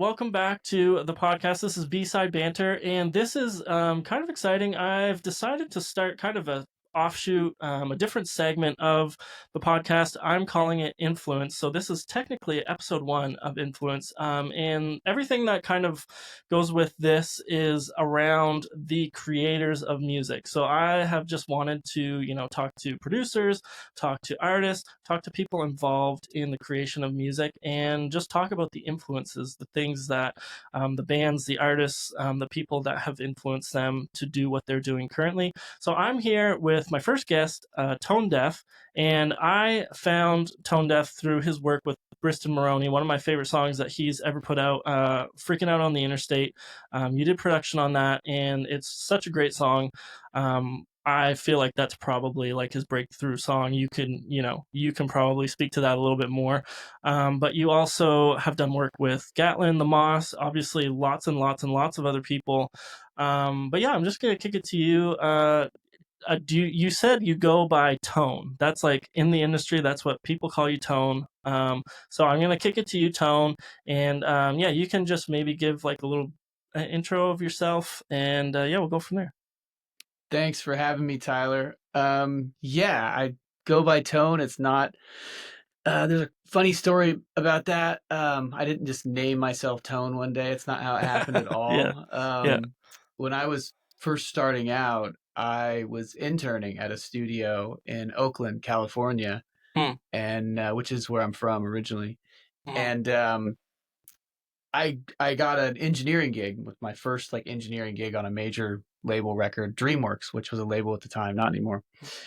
welcome back to the podcast. This is B-Side Banter, and this is kind of exciting. I've decided to start kind of a offshoot, a different segment of the podcast. I'm calling it Influence. So this is technically episode 1 of Influence, and everything that kind of goes with this is around the creators of music. So I have just wanted to, talk to producers, talk to artists, talk to people involved in the creation of music, and just talk about the influences, the things that the bands, the artists, the people that have influenced them to do what they're doing currently. So I'm here with my first guest, Tone Deaf, and I found Tone Deaf through his work with Briston Moroney, one of my favorite songs that he's ever put out, Freaking Out on the Interstate. You did production on that, and it's such a great song. I feel like that's probably like his breakthrough song. You can probably speak to that a little bit more. But you also have done work with Gatlin, the Moss, obviously lots and lots and lots of other people. But yeah, I'm just gonna kick it to you. You said you go by Tone? That's like in the industry, that's what people call you, Tone. So I'm gonna kick it to you, Tone, and yeah, you can just maybe give like a little intro of yourself, and yeah, we'll go from there. Thanks for having me, Tyler. Yeah, I go by Tone. It's not. There's a funny story about that. I didn't just name myself Tone one day. It's not how it happened at Yeah, all. yeah. When I was first starting out, I was interning at a studio in Oakland, California, Hmm. and which is where I'm from originally. Hmm. And I got an engineering gig with my first like engineering gig on a major label record, DreamWorks, which was a label at the time, not anymore.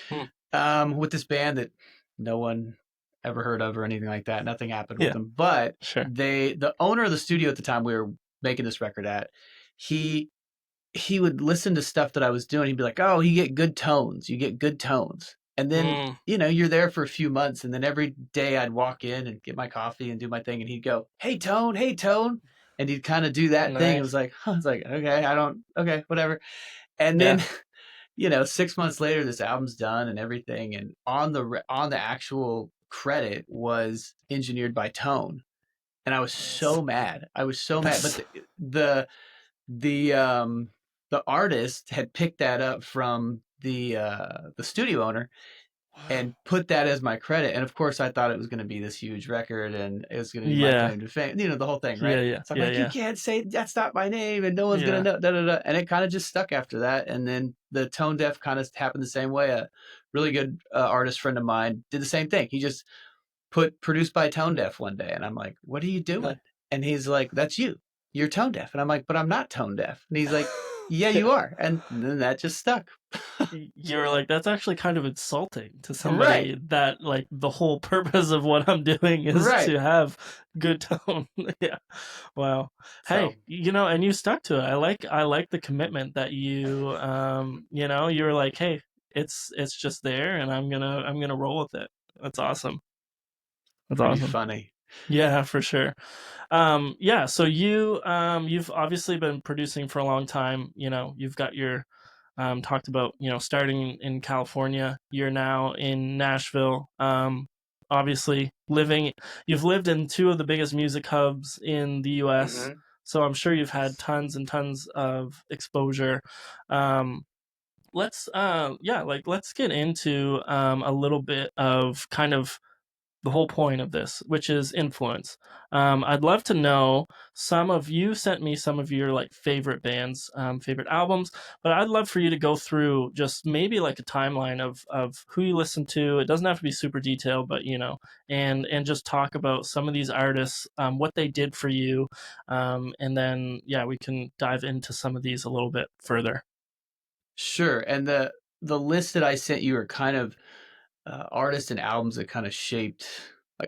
Hmm. With this band that no one ever heard of or anything like that. Nothing happened with Yeah, them. But sure. the owner of the studio at the time we were making this record at, he he would listen to stuff that I was doing. He'd be like, "Oh, you get good tones. You get good tones." And then, Mm, you're there for a few months, and then every day I'd walk in and get my coffee and do my thing, and he'd go, "Hey, Tone, hey, Tone," and he'd kind of do that thing. It was nice. like, huh, it's like, okay, I don't, okay, whatever. And Yeah. then, 6 months later, this album's done and everything, and on the actual credit was engineered by Tone, and I was Nice. so mad. I was so mad, but That's the the um the artist had picked that up from the studio owner wow. and put that as my credit. And of course I thought it was going to be this huge record and it was going to be my Yeah. claim to fame, the whole thing, Yeah, right? yeah, So I'm yeah, like, you yeah. can't say that's not my name and no one's going Yeah. to know, da, da, da. And it kind of just stuck after that. And then the Tone Deaf kind of happened the same way. A really good artist friend of mine did the same thing. He just put produced by Tone Deaf one day, and I'm like, "What are you Nice. doing?" And he's like, "That's you. You're tone deaf." And I'm like, "But I'm not tone deaf." And he's like, "Yeah, Yeah. you are." And then that just stuck. You were like, that's actually kind of insulting to Right. somebody that like the whole purpose of what I'm doing is Right. to have good tone. Yeah. Wow. Hey, So, and you stuck to it. I like the commitment that you were like, hey, it's just there and I'm gonna roll with it. That's awesome. That's pretty awesome. funny. Yeah, for sure. Yeah, so you've obviously been producing for a long time. You've got your talked about, starting in California. You're now in Nashville. Obviously you've lived in two of the biggest music hubs in the US. Hmm. So I'm sure you've had Yes. tons and tons of exposure. Um, let's get into a little bit of kind of the whole point of this, which is influence. I'd love to know you sent me some of your like favorite bands, favorite albums, but I'd love for you to go through just maybe like a timeline of who you listen to. It doesn't have to be super detailed, but and just talk about some of these artists, what they did for you, and then yeah, we can dive into some of these a little bit further. Sure. And the list that I sent you are kind of artists and albums that kind of shaped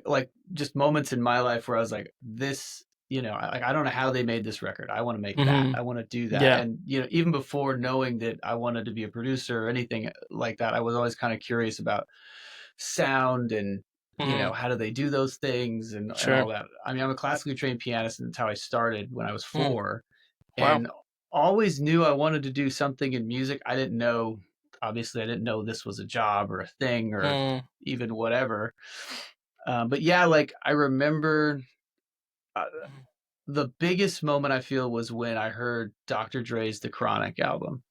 like just moments in my life where I was like, this, I don't know how they made this record. I want to make that. Hmm. I want to do that. Yeah. And even before knowing that I wanted to be a producer or anything like that, I was always kind of curious about sound and Hmm. how do they do those things and Sure. all that. I mean, I'm a classically trained pianist, and that's how I started when I was Mm. 4, Wow. and always knew I wanted to do something in music. I didn't know, obviously, I didn't know this was a job or a thing or Mm. even whatever. But yeah, like I remember uh, the biggest moment I feel was when I heard Dr. Dre's The Chronic album.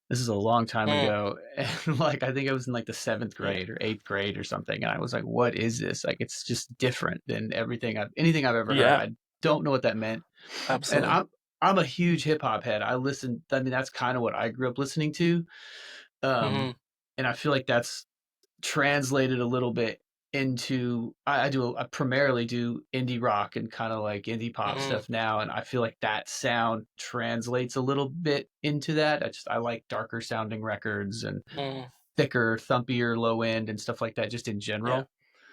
This is a long time Mm, ago, and like I think I was in like the seventh yeah, grade or eighth grade or something, and I was like, "What is this? Like, it's just different than anything I've ever heard." yeah, I don't know what that meant, and absolutely. I'm a huge hip hop head. I listen. I mean, that's kind of what I grew up listening to, Hmm. and I feel like that's translated a little bit into I primarily do indie rock and kind of like indie pop Hmm. stuff now, and I feel like that sound translates a little bit into that. I like darker sounding records and Hmm. thicker, thumpier, low end and stuff like that, just in Yeah, general.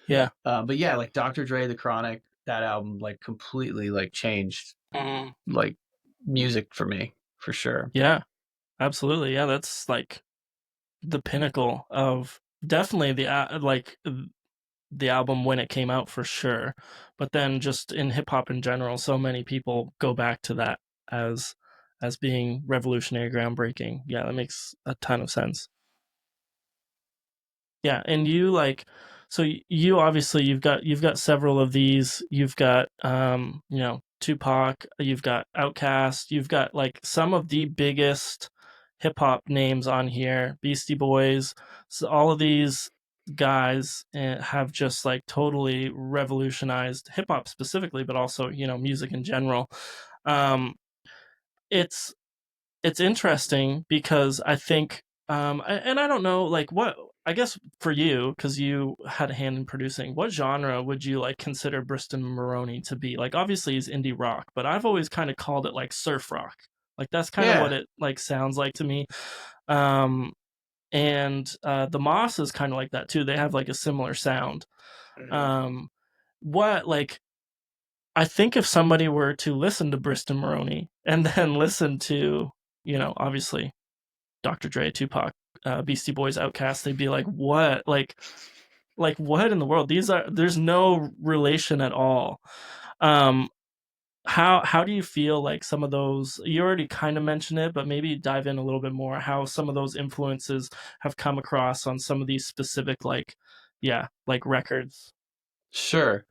yeah. But yeah, like Dr. Dre, The Chronic, that album like completely like changed Hmm. like music for me for sure. Yeah, absolutely. Yeah, that's like the pinnacle of definitely the album when it came out for sure. But then just in hip hop in general, so many people go back to that as as being revolutionary, groundbreaking. Yeah, that makes a ton of sense. Yeah, and you like so you obviously you've got several of these. You've got Tupac, you've got Outkast, you've got like some of the biggest hip hop names on here, Beastie Boys. So all of these guys have just like totally revolutionized hip hop specifically, but also, music in general. Um it's it's interesting because I think, and I don't know, like what I guess for you, because you had a hand in producing, what genre would you like consider Briston Moroney to be? Like, obviously he's indie rock, but I've always kind of called it like surf rock. Like that's kind of what Yeah, it like sounds like to me. Um, and the Moss is kind of like that too. They have like a similar sound. mhm. Um, what like I think if somebody were to listen to Briston Moroney and then listen to, obviously Dr. Dre, Tupac, Beastie Boys, Outkast, they'd be like, "What? Like what in the world? There's no relation at all." Um, how do you feel like some of those? You already kind of mentioned it, but maybe dive in a little bit more. How some of those influences have come across on some of these specific, like, yeah, like records. Sure.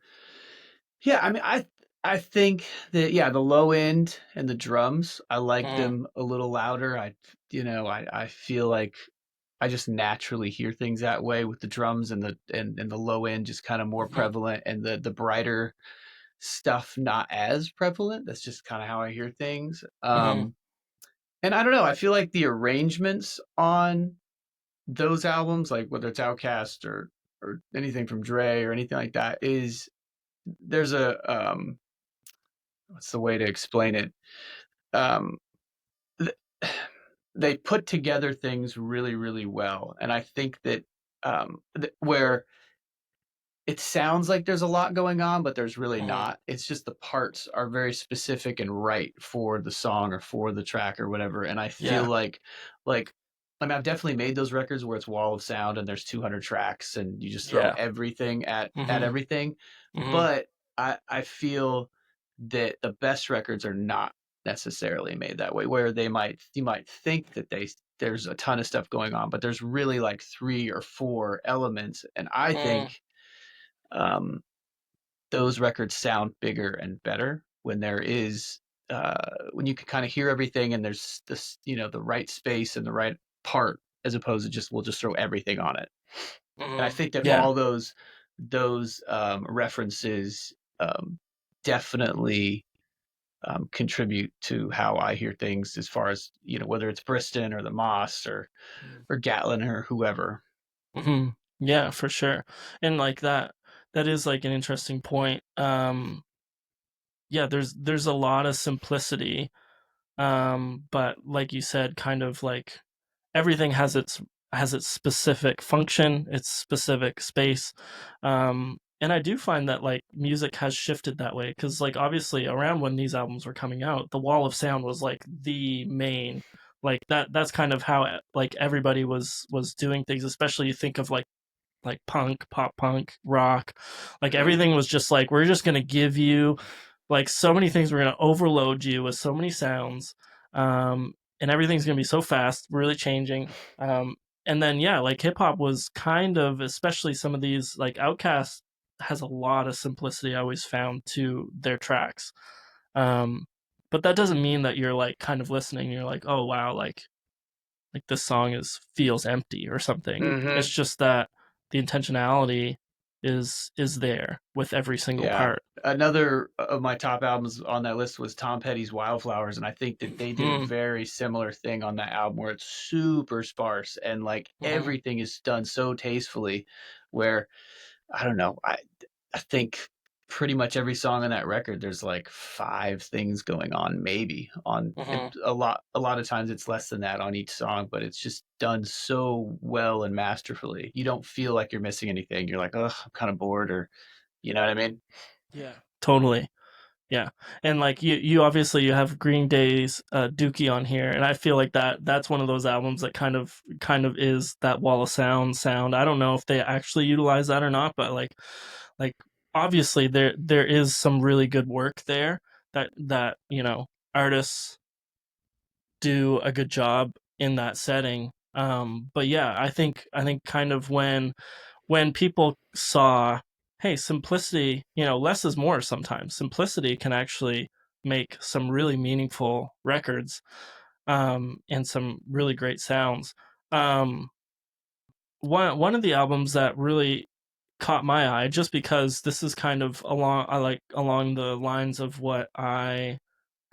Yeah, I mean, I think that yeah, the low end and the drums, I like Mm, them a little louder. I feel like I just naturally hear things that way with the drums and the low end just kind of more mhm, prevalent and the brighter stuff not as prevalent. That's just kind of how I hear things. mhm, And I don't know, I feel like the arrangements on those albums, like whether it's Outkast or anything from Dre or anything like that, is there's a what's the way to explain it? Um, th- they put together things really, really well, and I think that where it sounds like there's a lot going on, but there's really mhm. not. It's just the parts are very specific and right for the song or for the track or whatever. And I feel Yeah. like, I mean, I've definitely made those records where it's wall of sound and there's 200 tracks and you just throw Yeah. everything at Mhm. everything. Mhm. But I feel that the best records are not necessarily made that way, where you might think that there's a ton of stuff going on, but there's really like three or four elements, and I Mm. think um, those records sound bigger and better when there is when you can kind of hear everything and there's this the right space and the right part as opposed to just we'll just throw everything on it. And I Mhm. think that Yeah. all those references definitely contribute to how I hear things as far as whether it's Briston or the Moss Mhm. or Gatlin or whoever. Mhm. Yeah, for sure. And like that is like an interesting point. Yeah, there's a lot of simplicity. But like you said, kind of like everything has its specific function, its specific space. And I do find that like music has shifted that way because like obviously around when these albums were coming out, the wall of sound was like the main like that's kind of how like everybody was doing things, especially you think of like punk, pop punk, rock. Like Mm-hmm. everything was just like we're just going to give you like so many things, we're going to overload you with so many sounds. And everything's going to be so fast, really changing. And then yeah, like hip hop was kind of, especially some of these like Outkast. has a lot of simplicity, I always found, to their tracks. Um, but that doesn't mean that you're like kind of listening. You're like, oh wow, like this song is feels empty or something. It's Mm-hmm. just that the intentionality is there with every single Yeah. part. Another of my top albums on that list was Tom Petty's Wildflowers, and I think that they did a Mm, very similar thing on that album where it's super sparse and like mhm, everything is done so tastefully. Where I don't know, I think pretty much every song on that record there's like five things going on, maybe on mhm. a lot of times it's less than that on each song, but it's just done so well and masterfully. You don't feel like you're missing anything. You're like, oh, I'm kind of bored, or you know what I mean? Yeah, totally. Yeah, and like you obviously you have Green Day's Dookie on here, and I feel like that's one of those albums that kind of is that wall of sound. I don't know if they actually utilize that or not, but like obviously there is some really good work there that artists do a good job in that setting. But yeah, I think kind of when people saw, hey, simplicity, less is more sometimes. Simplicity can actually make some really meaningful records, and some really great sounds. Um, one of the albums that really caught my eye, just because this is kind of along the lines of what I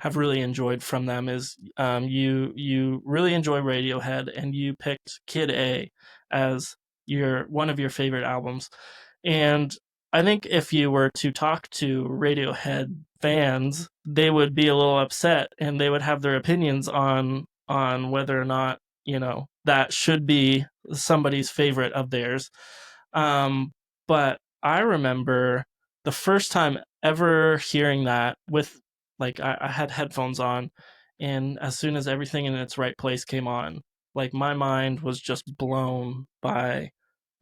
have really enjoyed from them, is you really enjoy Radiohead, and you picked Kid A as your one of your favorite albums. And I think if you were to talk to Radiohead fans, they would be a little upset, and they would have their opinions on whether or not, that should be somebody's favorite of theirs. But I remember the first time ever hearing that with, like, I had headphones on, and as soon as Everything in Its Right Place came on, like my mind was just blown by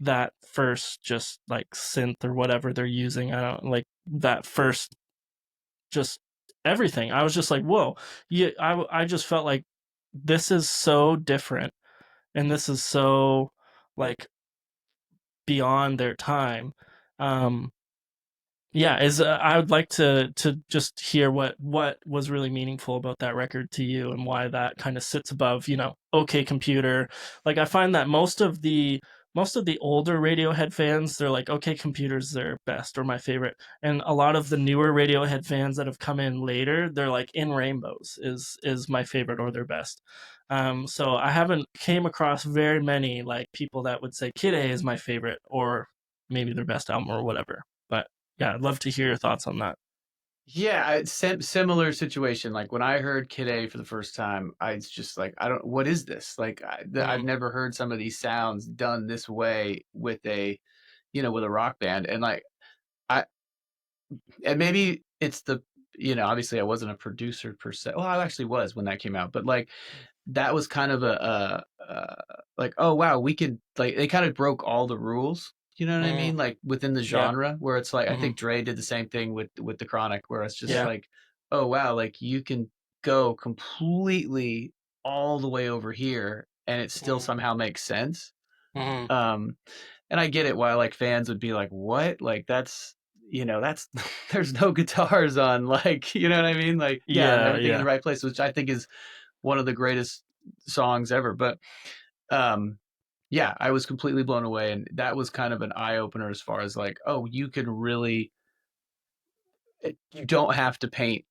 that first, just like synth or whatever they're using. I don't like that first, just everything. I was just like, whoa. Yeah, I just felt like this is so different, and this is so, like, beyond their time. Um, yeah, is I would like to just hear what was really meaningful about that record to you, and why that kind of sits above, OK Computer. Like, I find that most of the older Radiohead fans, they're like, OK Computer's their best or my favorite, and a lot of the newer Radiohead fans that have come in later, they're like, In Rainbows is my favorite or their best. So I haven't came across very many like people that would say Kid A is my favorite, or maybe their best album or whatever. But yeah, I'd love to hear your thoughts on that. Yeah, similar situation. Like when I heard Kid A for the first time, I was just like, I don't, what is this? Like, I've Mm, never heard some of these sounds done this way with a, with a rock band. And like, I, and maybe it's the, obviously I wasn't a producer per se. Well, I actually was when that came out, but like, that was kind of like, oh wow, we could, like, they kind of broke all the rules. You know what I mm, mean? Like within the yeah. genre, where it's like I Hmm. think Dre did the same thing with the Chronic, where it's just Yeah. like, oh wow, like you can go completely all the way over here, and it still Mm, somehow makes sense. mm, Um, and I get it why like fans would be like, what? Like that's there's no guitars on, like, you know what I mean? Like, yeah, and yeah. Everything in the Yeah. Right Place, which I think is one of the greatest songs ever. But um, yeah, I was completely blown away, and that was kind of an eye opener as far as like, oh, you can really, you don't have to paint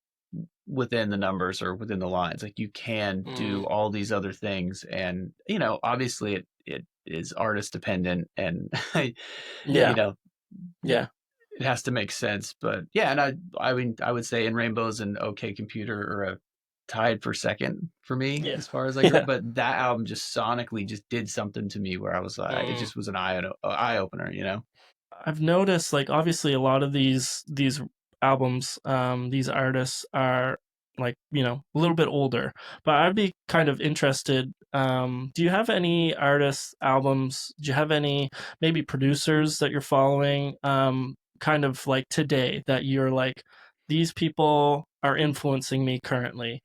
within the numbers or within the lines. Like you can do Mm, all these other things, and obviously it is artist dependent, and you yeah. know, Yeah. it has to make sense. But yeah, and I mean, I would say In Rainbows and OK Computer are tied for second for me Yeah. as far as I grew. Yeah. But that album just sonically just did something to me where I was like, it Mm. just was an eye opener. I've noticed, like, obviously a lot of these albums, these artists are, like, a little bit older. But I'd be kind of interested. Do you have any artists albums? Do you have any maybe producers that you're following? Kind of like today, that you're like, these people are influencing me currently.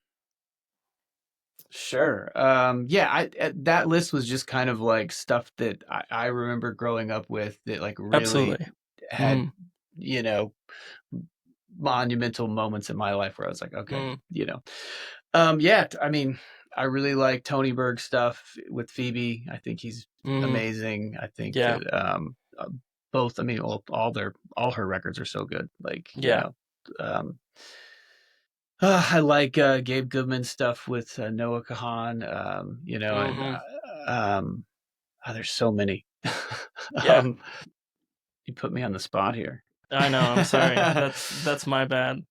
Sure. Yeah, that list was just kind of like stuff that I remember growing up with that like really Absolutely. had Hmm. you know, monumental moments in my life where I was like, okay, Mm, you know. Yeah, I mean, I really like Tony Berg stuff with Phoebe. I think he's mm, amazing. I think yeah, that both, I mean, all her records are so good. Like, yeah, um, I like Gabe Goodman's stuff with Noah Kahan. And hmm, there's so many. yeah. um, you put me on the spot here. I know. I'm sorry. That's my bad.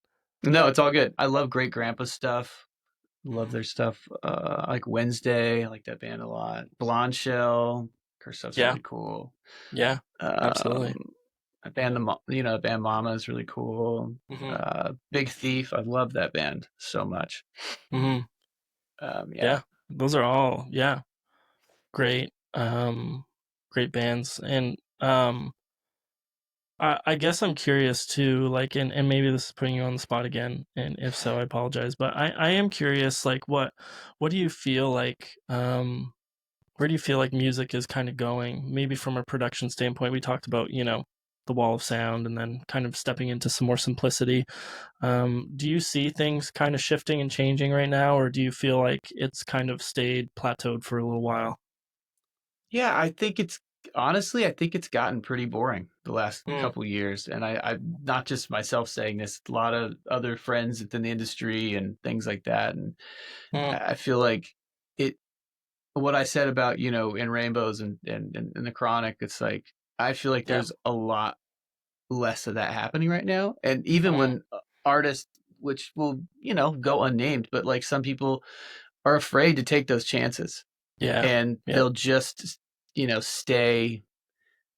No, it's all good. I love Great Grandpa's stuff. Love Mhm. their stuff. I like Wednesday. I like that band a lot. Blonde Shell. Her stuff's Yeah, really cool. yeah, absolutely. Um, band Mama is really cool. Hmm, Big Thief. I love that band so much. hmm, Yeah. yeah. Those are all, yeah, great, great bands. And I guess I'm curious too, like, and maybe this is putting you on the spot again, and if so, I apologize. But I am curious, like, what do you feel like, where do you feel like music is kind of going? Maybe from a production standpoint, we talked about, the wall of sound, and then kind of stepping into some more simplicity. Do you see things kind of shifting and changing right now, or do you feel like it's kind of stayed plateaued for a little while? Yeah, I think it's gotten pretty boring the last Mm, couple years. And I'm not just myself saying this, a lot of other friends within the industry and things like that. And mm, I feel like it, what I said about, in Rainbows and the Chronic, it's like, I feel like yeah. there's a lot less of that happening right now. And even Mm, when artists, which will, go unnamed, but like some people are afraid to take those chances yeah. and Yep. they'll just, stay.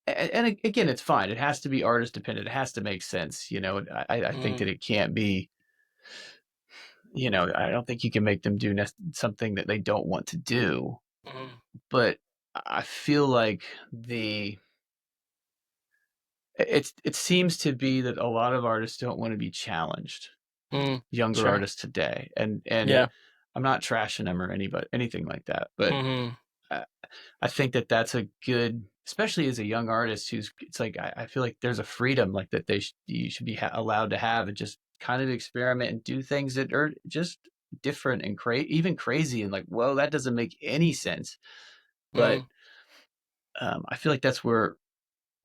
And again, it's fine. It has to be artist dependent. It has to make sense. I think Mm, that it can't be, I don't think you can make them do something that they don't want to do. mm, But I feel like the it seems to be that a lot of artists don't want to be challenged. mm, Younger sure. artists today, and Yeah. I'm not trashing them or anything like that, but Mhm. I, I think that that's a good, especially as a young artist who's. It's like I feel like there's a freedom like that you should be allowed to have and just kind of experiment and do things that are just different and even crazy and like, whoa, that doesn't make any sense. But Mm, I feel like that's where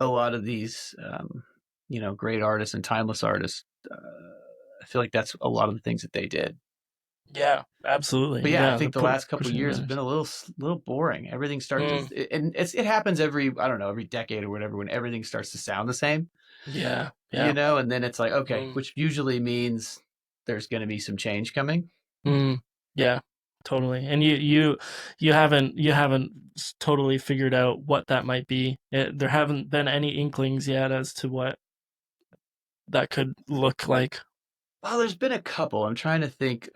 a lot of these, great artists and timeless artists. I feel like that's a lot of the things that they did. yeah, absolutely. But yeah, I Yeah, they're think the last couple of pushing the years have limits. been a little boring. Everything starts, Mm, and it happens every, I don't know, every decade or whatever, when everything starts to sound the same, yeah, yeah. and then it's like, okay, Mm, which usually means there's going to be some change coming. mm, yeah, totally. And you haven't totally figured out what that might be. There haven't been any inklings yet as to what that could look like. Well, there's been a couple. I'm trying to think.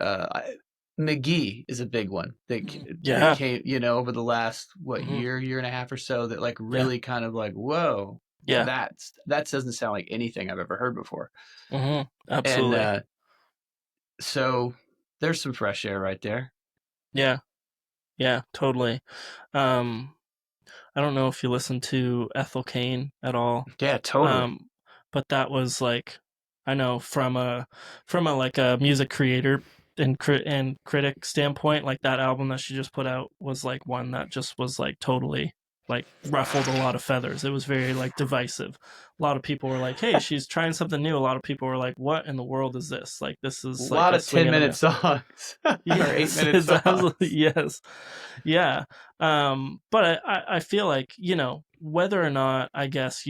McGee is a big one that Yeah. came, over the last what Hmm. year and a half or so, that like Yeah. really kind of like, whoa, Yeah. that doesn't sound like anything I've ever heard before. Hmm. And Absolutely. so there's some fresh air right there. Yeah. Yeah. Totally. Um, I don't know if you listen to Ethel Cain at all. Yeah, totally. Um, but that was like, I know from a like a music creator and critic standpoint, like that album that she just put out was like one that just was like totally like ruffled a lot of feathers. It was very like divisive. A lot of people were like, "Hey, she's trying something new." A lot of people were like, "What in the world is this? Like this A is like lot a of swing and a 10-minute miss." songs or eight Yes, minute it's absolutely songs. yes. Yeah. But I feel like, whether or not I guess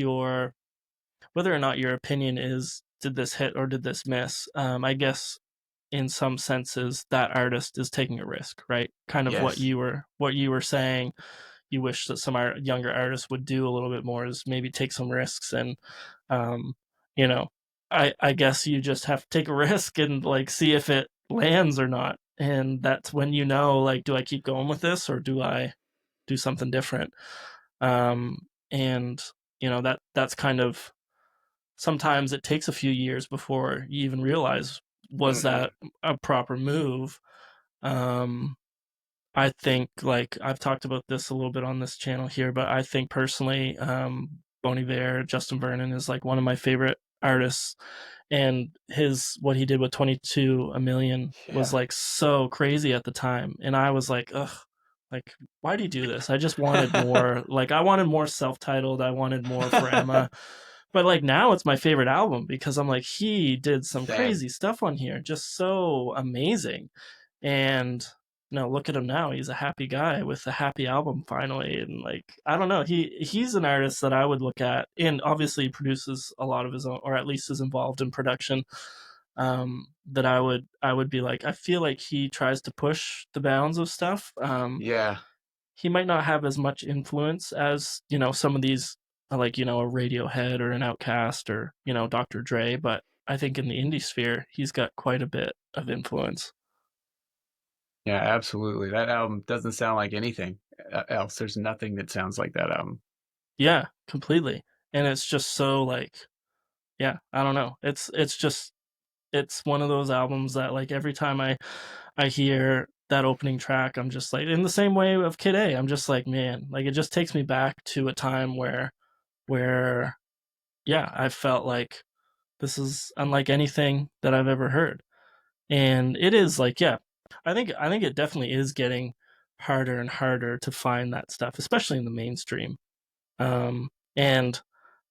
whether or not your opinion is did this hit or did this miss, I guess in some senses that artist is taking a risk, right? Kind of what Yes. you were saying. You wish that some younger artists would do a little bit more is maybe take some risks and um, you know, I guess you just have to take a risk and like see if it lands or not. And that's when like, do I keep going with this or do I do something different? And that's kind of sometimes it takes a few years before you even realize was Hmm. that a proper move. Um, I think like I've talked about this a little bit on this channel here, but I think personally, Bon Iver, Justin Vernon is like one of my favorite artists, and his what he did with 22 a million was Yeah. like so crazy at the time, and I was like, ugh, like, why do you do this? I just wanted more. Like, I wanted more self-titled. I wanted more for Emma. But like now it's my favorite album because I'm like, he did some Same. crazy stuff on here, just so amazing. And look at him now. He's a happy guy with a happy album finally. And like, I don't know, he's an artist that I would look at, and obviously he produces a lot of his own, or at least is involved in production. That I would be like, I feel like he tries to push the bounds of stuff. Yeah. He might not have as much influence as some of these, like a Radiohead or an Outkast or Dr. Dre, but I think in the indie sphere he's got quite a bit of influence. Yeah, absolutely. That album doesn't sound like anything else. There's nothing that sounds like that album. Yeah, completely. And it's just so like, yeah, I don't know. It's just it's one of those albums that like every time I hear that opening track, I'm just like, in the same way of Kid A, I'm just like, man, like it just takes me back to a time where yeah, I felt like this is unlike anything that I've ever heard. And it is like, yeah, I think it definitely is getting harder and harder to find that stuff, especially in the mainstream. And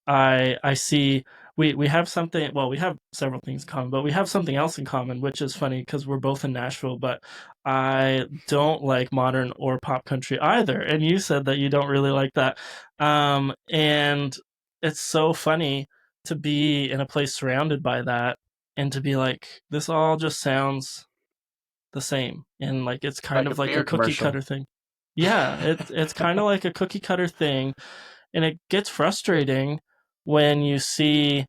I see we have something. Well, we have several things in common, but we have something else in common, which is funny because we're both in Nashville. But I don't like modern or pop country either, and you said that you don't really like that. And it's so funny to be in a place surrounded by that, and to be like, this all just sounds the same, and like it's kind Like a of like a beer cookie commercial. cutter thing. Yeah, it's kind of like a cookie cutter thing, and it gets frustrating when you see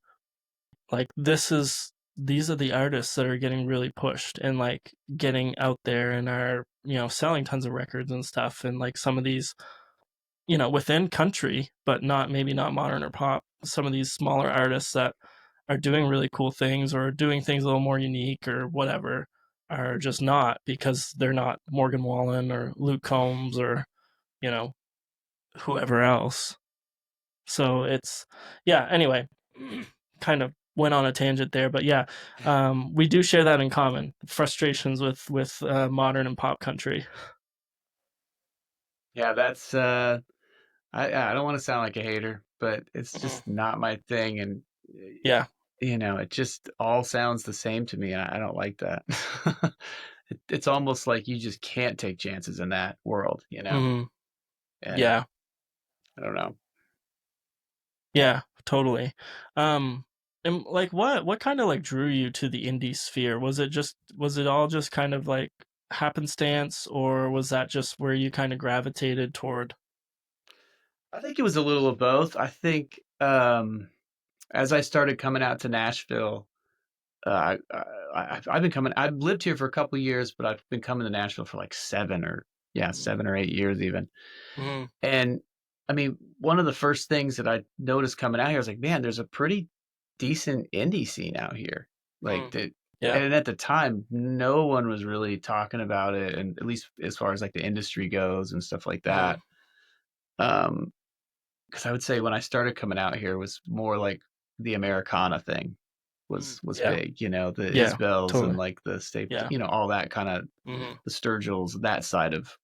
like these are the artists that are getting really pushed and like getting out there and are selling tons of records and stuff, and like some of these within country, but not, maybe not modern or pop, some of these smaller artists that are doing really cool things or doing things a little more unique or whatever are just not, because they're not Morgan Wallen or Luke Combs or you know whoever else. So it's, yeah, anyway, kind of went on a tangent there, but yeah, we do share that in common, frustrations with modern and pop country. Yeah, that's I don't want to sound like a hater, but it's just not my thing, and Yeah. it just all sounds the same to me, and I don't like that. It's almost like you just can't take chances in that world. Hmm. And Yeah. I don't know. Yeah, totally. And like, what kind of like drew you to the indie sphere? Was it all just kind of like happenstance, or was that just where you kind of gravitated toward? I think it was a little of both. I think as I started coming out to Nashville, I've been coming. I've lived here for a couple of years, but I've been coming to Nashville for like 7 or 8 years even. Mm-hmm. And I mean, one of the first things that I noticed coming out here was like, man, there's a pretty decent indie scene out here. Like that, Yeah. and at the time, no one was really talking about it, and at least as far as like the industry goes and stuff like Mm-hmm. that. Um, because I would say when I started coming out here was more like the Americana thing was Yeah. big, the Yeah. Isbells and Totally. like the Staples, Yeah. all that kind of Hmm. the Sturgills, that side of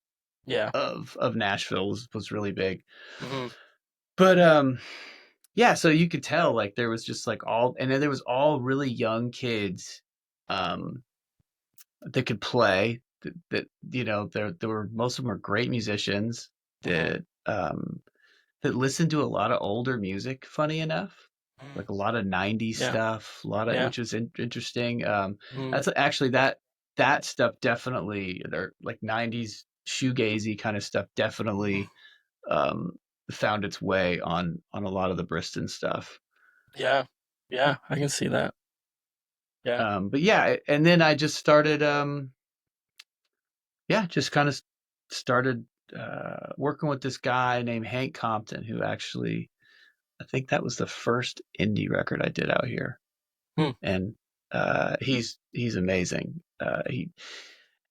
Yeah. of Nashville was really big. Hmm. But yeah, so you could tell like there was just like all and then there was all really young kids um that could play that there were most of them were great musicians Hmm. that listened to a lot of older music, funny enough. Hmm. Like a lot of 90s Yeah. stuff, a lot of Yeah. which was interesting. Hmm. That's actually that stuff definitely they're like 90s shoegazy kind of stuff definitely um found its way on a lot of the Briston stuff. Yeah. Yeah. I can see that. Yeah. But yeah, and then I just started yeah, just kind of started working with this guy named Hank Compton who actually I think that was the first indie record I did out here. Hmm. And he's amazing.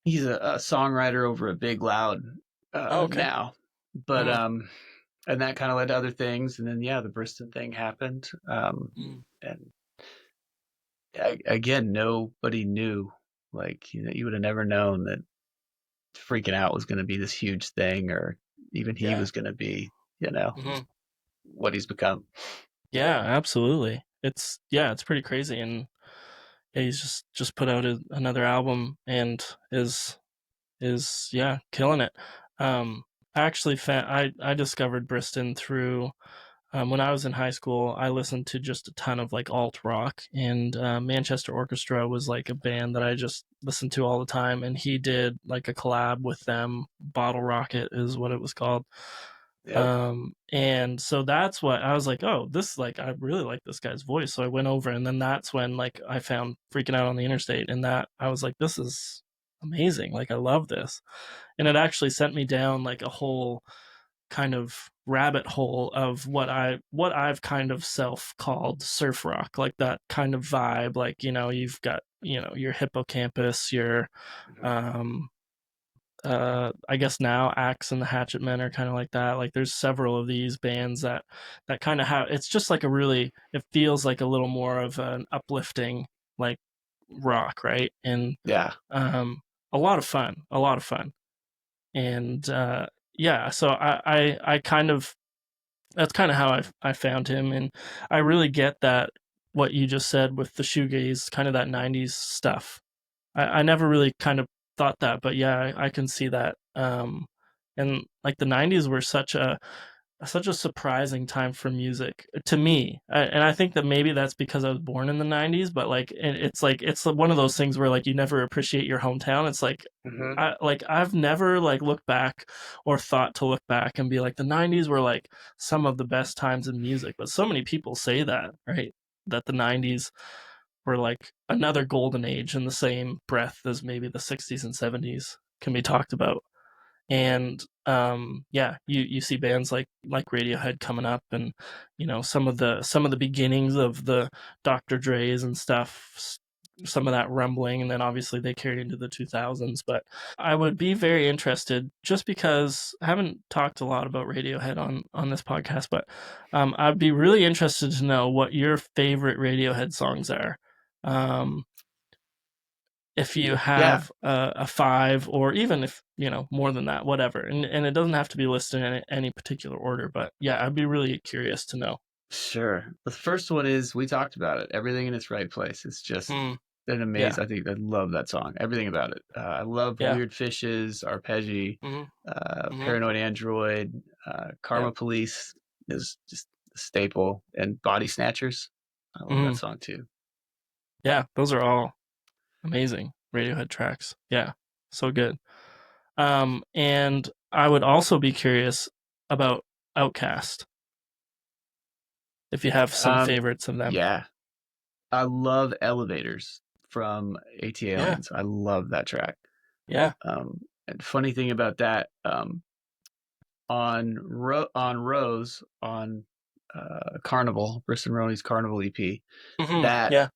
He's a songwriter over at Big Loud Oh, okay. now, but Hmm. and that kind of led to other things. And then yeah, the Briston thing happened, Hmm. and Again, nobody knew. Like, you would have never known that freaking out was going to be this huge thing, or even he Yeah. was going to be, you know, Hmm. what he's become. Yeah, absolutely. It's pretty crazy, and yeah, he's just put out another album and is yeah killing it. I actually I discovered Briston through when I was in high school. I listened to just a ton of like alt rock, and Manchester Orchestra was like a band that I just listened to all the time. And he did like a collab with them. Bottle Rocket is what it was called. Yep. And so that's what I was like, oh, this like I really like this guy's voice. So I went over, and then that's when like I found Freaking Out on the Interstate, and that I was like, this is amazing. Like I love this. And it actually sent me down like a whole kind of rabbit hole of what I've kind of self called surf rock, like that kind of vibe. Like, you've got, your hippocampus, your um I guess now Axe and the Hatchet Men are kind of like that. Like there's several of these bands that kind of have, it's just like it feels like a little more of an uplifting like rock, right? And Yeah. um a lot of fun, a lot of fun. And yeah, so I kind of, that's kind of how I found him. And I really get that what you just said with the shoegaze, kind of that 90s stuff. I never really kind of thought that, but yeah, I can see that. And like the 90s were such a surprising time for music to me. And I think that maybe that's because I was born in the 90s, but it's one of those things where like you never appreciate your hometown. It's like Hmm. I've never like looked back or thought to look back and be like the 90s were like some of the best times in music, but so many people say that, right? That the 90s were like another golden age in the same breath as maybe the 60s and 70s can be talked about. And yeah, you see bands like Radiohead coming up, and some of the beginnings of the Dr. Dre's and stuff, some of that rumbling, and then obviously they carried into the 2000s. But I would be very interested, just because I haven't talked a lot about Radiohead on this podcast, but I'd be really interested to know what your favorite Radiohead songs are. Um, if you Yeah. have a five, or even if more than that, whatever, and it doesn't have to be listed in any particular order, but yeah, I'd be really curious to know. Sure. The first one is, we talked about it. Everything in its right place. It's just Hmm. an Yeah. amazing. I think I love that song. Everything about it. I love Yeah. Weird Fishes, Arpeggi, Hmm. Hmm. Paranoid Android, Yep. Karma Police is just a staple, and Body Snatchers. I love that Hmm. song too. Yeah, those are all amazing Radiohead tracks. Yeah, so good. And I would also be curious about Outkast, if you have some Um, favorites of them. yeah, I love Elevators from AT Yeah. Aliens. I love that track. Yeah. And funny thing about that, on Rose, on Carnival, Briston Moroney's Carnival EP, Hmm. that Yeah.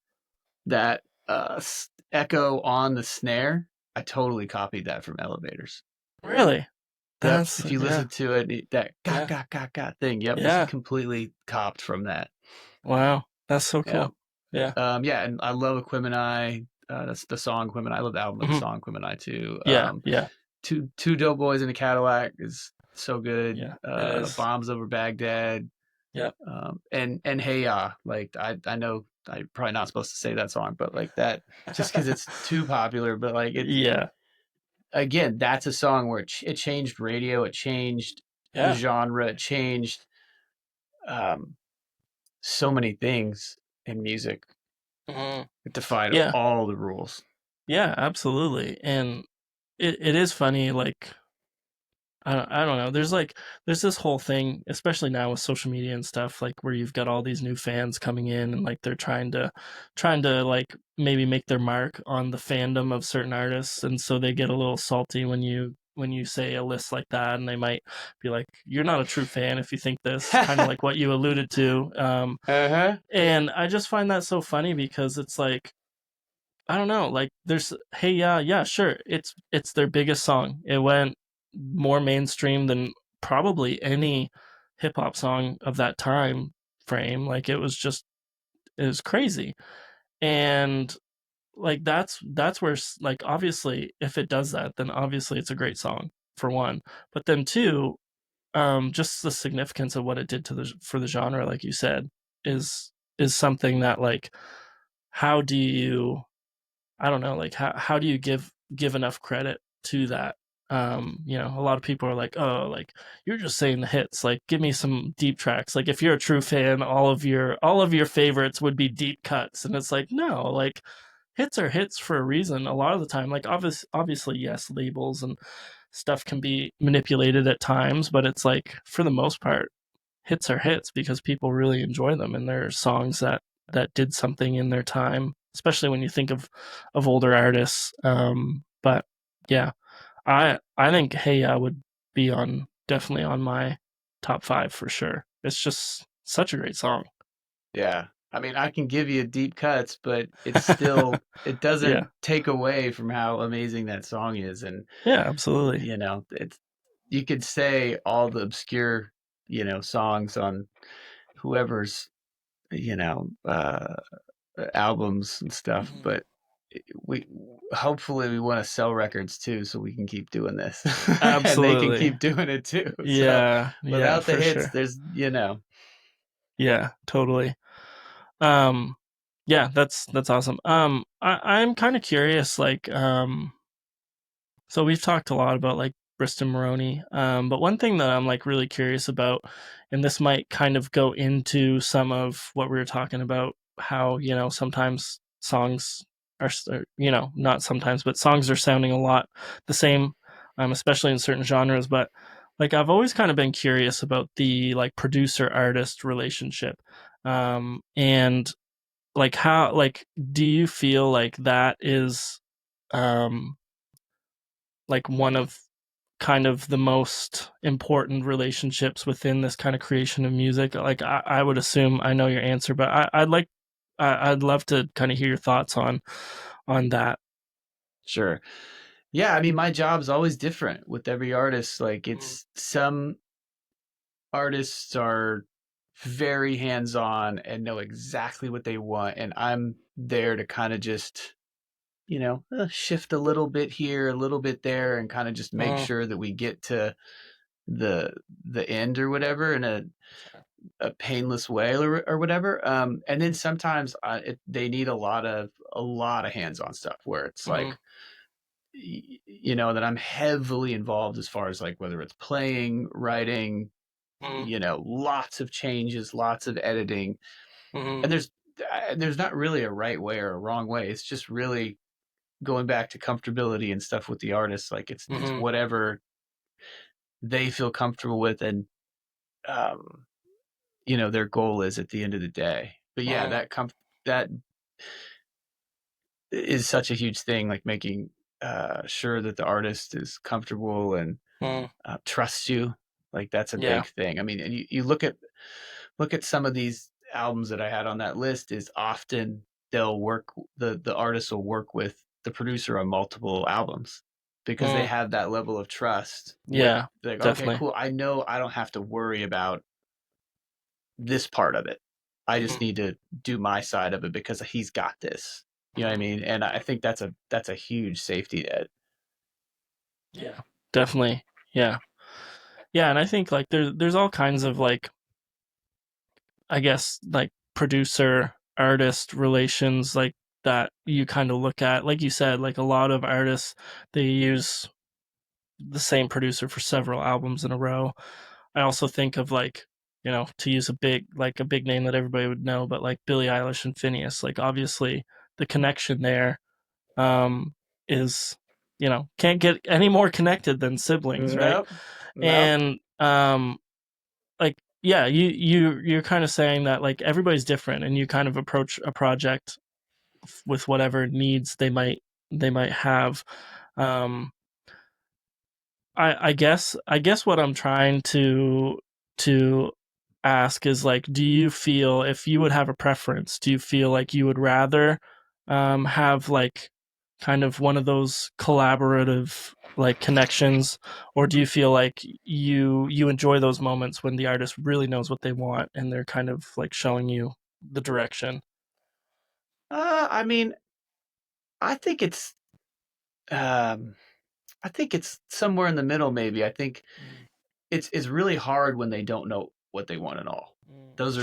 that echo on the snare, I totally copied that from Elevators. Really. Yep. That's If you yeah. listen to it, that Yeah. ga thing, yep, just Yeah. completely copped from that. Wow, that's so Yeah. cool. Yeah. Yeah, and I love Equimini. That's the song Equimini. I love the album, but the Mhm. song Equimini too. Yeah, yeah, Two dope boys in a Cadillac is so good. yeah, it is. Bombs over Baghdad. Yeah. And Hey Ya. Like, I know I'm probably not supposed to say that song, but like that, just because it's too popular. But like, it Yeah, again, that's a song where it changed radio. It changed the yeah. genre. It changed um, so many things in music. Mhm. It defied Yeah, all the rules. yeah, absolutely. And it is funny, like I don't know. There's this whole thing, especially now with social media and stuff, like where you've got all these new fans coming in, and like they're trying to like maybe make their mark on the fandom of certain artists, and so they get a little salty when you say a list like that, and they might be like, "You're not a true fan if you think this," kind of like what you alluded to. Uh-huh. And I just find that so funny, because it's like, I don't know, like there's, hey, yeah, yeah, sure, it's their biggest song. It went more mainstream than probably any hip hop song of that time frame. Like it was crazy. And like that's where like obviously if it does that, then obviously it's a great song for one. But then two, just the significance of what it did to the for the genre, like you said, is is something that like how do you I don't know, like how do you give enough credit to that? You know, a lot of people are like, "Oh, like you're just saying the hits. Like, give me some deep tracks." Like, if you're a true fan, all of your favorites would be deep cuts, and it's like, no, like hits are hits for a reason. A lot of the time, like obviously, yes, labels and stuff can be manipulated at times, but it's like for the most part, hits are hits because people really enjoy them and they're songs that did something in their time, especially when you think of older artists. But yeah, I think Hey Ya would be on definitely on my top five for sure. It's just such a great song. Yeah. I mean, I can give you deep cuts, but it's still, it doesn't Yeah, take away from how amazing that song is. And, yeah, absolutely. it's, you could say all the obscure, songs on whoever's, you know, uh, albums and stuff, Mhm. but we hopefully we want to sell records too, so we can keep doing this, and they can Absolutely. keep doing it too. So Yeah, yeah, without the for hits, sure. there's, Yeah, totally. Um, yeah, that's awesome. I'm kind of curious, like, so we've talked a lot about like Briston Moroney, but one thing that I'm like really curious about, and this might kind of go into some of what we were talking about, how you know sometimes songs are, you know, not sometimes, but songs are sounding a lot the same, especially in certain genres. But like I've always kind of been curious about the like producer artist relationship, and like how like do you feel like that is um like one of kind of the most important relationships within this kind of creation of music? Like I would assume I know your answer, but I'd love to kind of hear your thoughts on that. sure. Yeah, I mean, my job's always different with every artist. Like, Mm, it's some artists are very hands-on and know exactly what they want, and I'm there to kind of just, shift a little bit here, a little bit there, and kind of just make mm, sure that we get to the the end or whatever in a painless way, or whatever. And then sometimes they need a lot of hands-on stuff where it's mm, like, that I'm heavily involved as far as like whether it's playing, writing, mm, lots of changes, lots of editing. mm, And there's not really a right way or a wrong way. It's just really going back to comfortability and stuff with the artist. Like, it's mm, whatever they feel comfortable with, and um, their goal is at the end of the day. But yeah, mm, that is such a huge thing, like making sure that the artist is comfortable and mm. trusts you. Like, that's a Yeah. big thing. I mean, and you look at some of these albums that I had on that list. Is often they'll work the artist will work with the producer on multiple albums because they Mm, have that level of trust with, yeah, like, okay, definitely. cool, I know I don't have to worry about this part of it. I just Mm, need to do my side of it because he's got this. You know what I mm. mean? And I think that's a huge safety net. Yeah, definitely. Yeah. Yeah, and I think like there's all kinds of like I guess like producer artist relations like that you kind of look at. Like you said, like a lot of artists they use the same producer for several albums in a row. I also think of like, you know, to use a big name that everybody would know, but like Billie Eilish and Phineas. Like obviously the connection there um is you know, can't get any more connected than siblings, right? Nope. Nope. And like yeah, you're kind of saying that like everybody's different and you kind of approach a project with whatever needs they might have. um I guess what I'm trying to ask is like, do you feel if you would have a preference, do you feel like you would rather have like kind of one of those collaborative like connections, or do you feel like you enjoy those moments when the artist really knows what they want and they're kind of like showing you the direction? I mean, I think it's um, I think it's somewhere in the middle. Maybe I think Mm, it's really hard when they don't know what they want at all.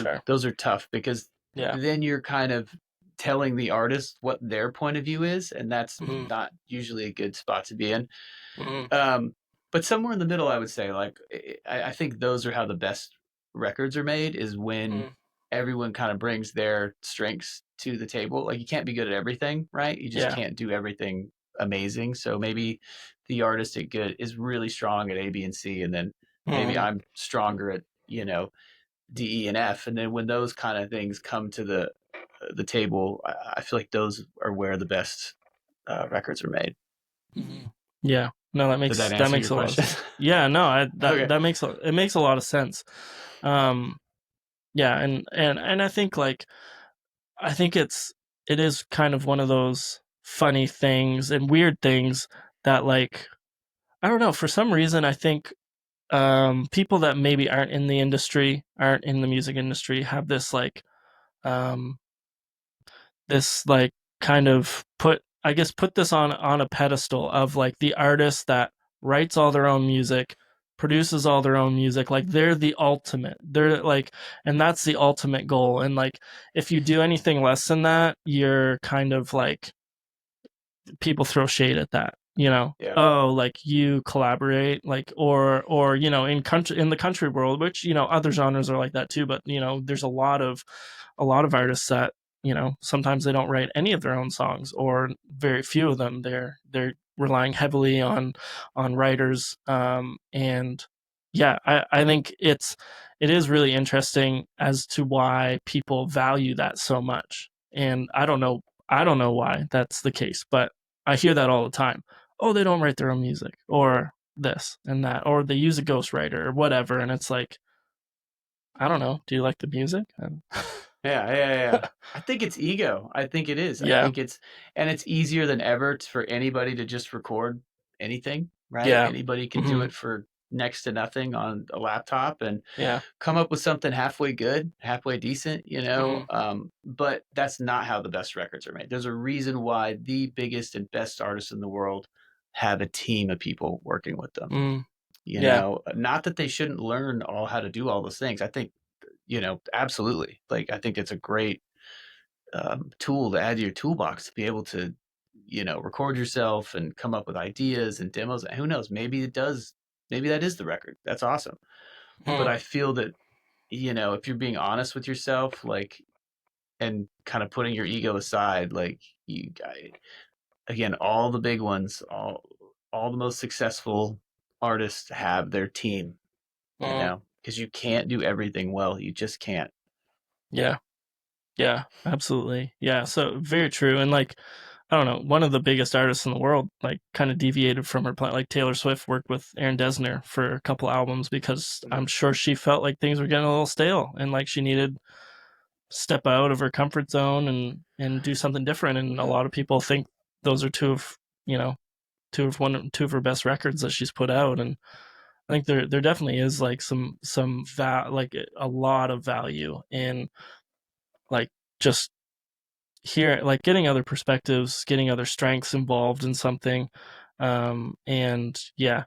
sure. Those are tough because Yeah. then you're kind of telling the artist what their point of view is, and that's Mm, not usually a good spot to be in. mm, Um, but somewhere in the middle, I would say, like, I think those are how the best records are made, is when mm, everyone kind of brings their strengths to the table. Like, you can't be good at everything, right? You just yeah. can't do everything amazing. So maybe the artist at good is really strong at A, B, and C, and then maybe Mm, I'm stronger at, D, E, and F. And then when those kind of things come to the table, I feel like those are where the best records are made. yeah. No, that Did that makes answer your a lot of question? sense. Yeah, no, Okay. it makes a lot of sense. Um, yeah, and I think like it is kind of one of those funny things and weird things that like I don't know, for some reason I think people that maybe aren't in the industry, aren't in the music industry have um this like kind of put this on a pedestal of like the artist that writes all their own music, produces all their own music, like they're the ultimate, they're like, and that's the ultimate goal, and like if you do anything less than that, you're kind of like, people throw shade at that, you know. Yeah. Oh, like you collaborate, like, or you know, in the country world, which, you know, other genres are like that too, but you know, there's a lot of artists that, you know, sometimes they don't write any of their own songs, or very few of them. They're relying heavily on writers, and yeah, I think it is really interesting as to why people value that so much. And I don't know why that's the case, but I hear that all the time. Oh, they don't write their own music, or this and that, or they use a ghostwriter or whatever. And it's like, I don't know. Do you like the music? And Yeah. I think it's ego. I think it is. I yeah, think and it's easier than ever for anybody to just record anything, right? yeah, Anybody can do hmm, it for next to nothing on a laptop and yeah, come up with something halfway good, halfway decent, hmm, but that's not how the best records are made. There's a reason why the biggest and best artists in the world have a team of people working with them. mm, yeah, Not that they shouldn't learn all how to do all those things. I think, absolutely. Like, I think it's a great tool to add to your toolbox to be able to, record yourself and come up with ideas and demos. And who knows? Maybe that is the record. That's awesome. But mm, I feel that, if you're being honest with yourself, like, and kind of putting your ego aside, like, again, all the big ones, all the most successful artists have their team, mm, because you can't do everything well. You just can't. yeah, yeah, absolutely. Yeah. So very true. And like, I don't know, one of the biggest artists in the world, like, kind of deviated from her plan. Like Taylor Swift worked with Aaron Dessner for a couple albums because I'm sure she felt like things were getting a little stale, and like she needed step out of her comfort zone and do something different. And a lot of people think those are you know two of her best records that she's put out. And I think there definitely is like like a lot of value in like just here, like getting other perspectives, getting other strengths involved in something. And yeah,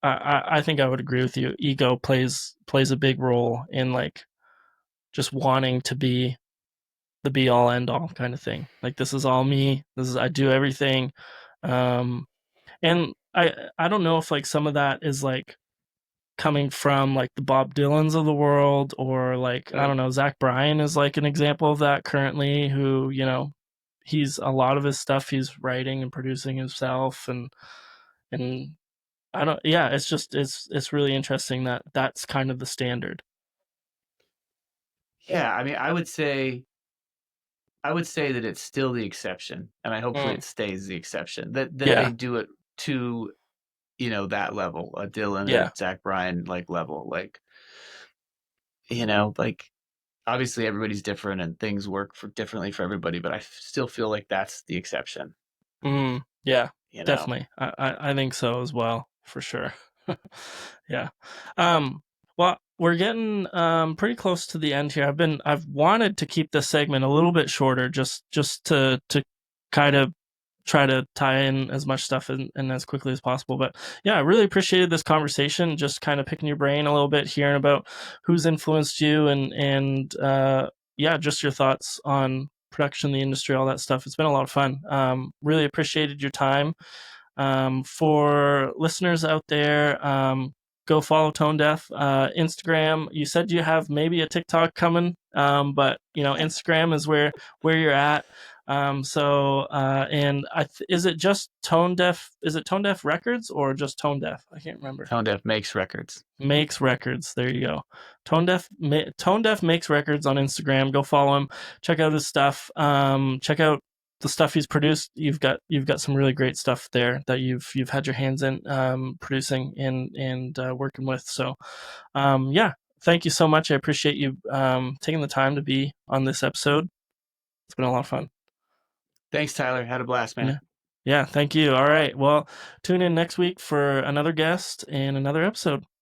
I think I would agree with you. Ego plays a big role in like just wanting to be the be all end all kind of thing. Like, this is all me. This is, I do everything. Um, and I don't know if like some of that is like coming from like the Bob Dylans of the world, or like, I Right. don't know, Zach Bryan is like an example of that currently, who, you know, he's a lot of his stuff he's writing and producing himself. And I don't, yeah, it's just it's really interesting that that's kind of the standard. Yeah, I mean, I would say that it's still the exception, and I hopefully Mm, it stays the exception that they yeah, do it to, that level, a Dylan or yeah, Zach Bryan like level, like, like, obviously everybody's different and things work for differently for everybody, but I still feel like that's the exception, yeah, you know. definitely. I think so as well, for sure. Yeah. Um, well, we're getting pretty close to the end here. I've wanted to keep this segment a little bit shorter, just to kind of try to tie in as much stuff and as quickly as possible. But yeah, I really appreciated this conversation, just kind of picking your brain a little bit, hearing about who's influenced you, and yeah, just your thoughts on production, the industry, all that stuff. It's been a lot of fun. Really appreciated your time. For listeners out there, go follow Tone Deaf. Instagram. You said you have maybe a TikTok coming, but Instagram is where you're at. And is it just Tone Deaf? Is it Tone Deaf Records or just Tone Deaf? I can't remember. Tone Deaf makes records. Makes records. There you go. Tone Deaf makes records on Instagram. Go follow him. Check out his stuff. Check out the stuff he's produced. You've got some really great stuff there that you've had your hands in producing and working with. So yeah, thank you so much. I appreciate you taking the time to be on this episode. It's been a lot of fun. Thanks, Tyler. Had a blast, man. Yeah, thank you. All right. Well, tune in next week for another guest and another episode.